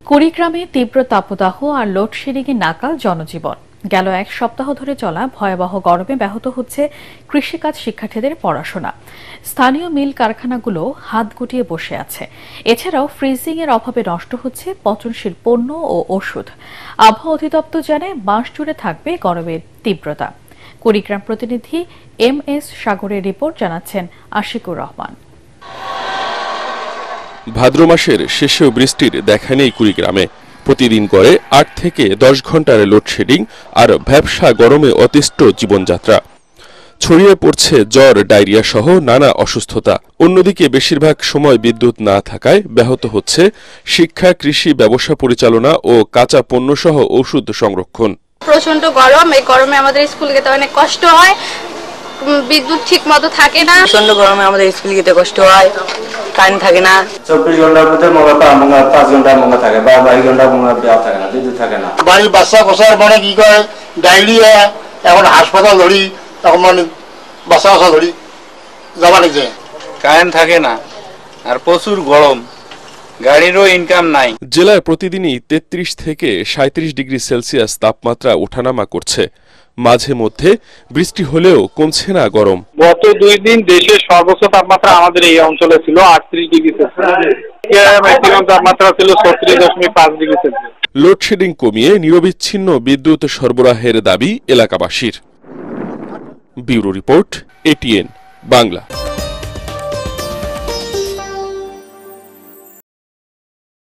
কুড়িগ্রামে তীব্র তাপদাহ আর লোডশেডিংয়ে নাকাল জনজীবন। গেল এক সপ্তাহ ধরে চলা ভয়াবহ গরমে ব্যাহত হচ্ছে কৃষিকাজ শিক্ষার্থীদের পড়াশোনা। স্থানীয় মিল কারখানাগুলো হাত গুটিয়ে বসে আছে। এছাড়াও ফ্রিজিং এর অভাবে নষ্ট হচ্ছে পচনশীল পণ্য ও ওষুধ। আবহাওয়া অধিদপ্তর জানায় মাস জুড়ে থাকবে গরমের তীব্রতা। কুড়িগ্রাম প্রতিনিধি MS সাগরের রিপোর্ট জানাচ্ছেন আশিকুর রহমান। ভাদ্র মাসের শেষেও বৃষ্টির দেখা নেই কুড়িগ্রামে। প্রতিদিন গড়ে ৮ থেকে ১০ ঘন্টার লোডশেডিং আর ভ্যাপসা গরমে অতিষ্ঠ জীবনযাত্রা। ছড়িয়ে পড়ছে জ্বর, ডায়রিয়া সহ নানা অসুস্থতা। অন্যদিকে বেশিরভাগ সময় বিদ্যুৎ না থাকায় ব্যাহত হচ্ছে শিক্ষা, কৃষি, ব্যবসা পরিচালনা ও কাঁচা পণ্য সহ ওষুধ সংরক্ষণ। প্রচন্ড গরম, এই গরমে আমাদের স্কুল যেতে অনেক কষ্ট হয়, বিদ্যুৎ ঠিক মতো থাকে না। প্রচন্ড গরমে আমাদের স্কুল যেতে কষ্ট হয়, কারেন্ট থাকে না। 24 ঘন্টার মধ্যে 5 ঘন্টা মঙ্গা থাকে বা 22 ঘন্টা মঙ্গা থাকে না, বিদ্যুৎ থাকে না। বাড়ির বাচ্চা কোষার মানে কি করে ডায়রিয়া, এখন হাসপাতাল ধরি, এখন মানে বাচ্চা ধরি যাবা নিচে। কারেন্ট থাকে না আর প্রচুর গরম, গাড়িরও ইনকাম নাই। জেলায় প্রতিদিনই 33 থেকে 37 ডিগ্রি সেলসিয়াস তাপমাত্রা ওঠানামা করছে। মাঝে মধ্যে বৃষ্টি হলেও কমছে না গরম। গত 2 দিন দেশের সর্বোচ্চ তাপমাত্রা আমাদের এই অঞ্চলে ছিল 38 ডিগ্রি সেলসিয়াস, ম্যাক্সিমাম তাপমাত্রা ছিল 36.5 ডিগ্রি সেলসিয়াস। লোডশেডিং কমিয়ে নিরবিচ্ছিন্ন বিদ্যুৎ সরবরাহের দাবি এলাকাবাসীর। Bureau report, ATN Bangla.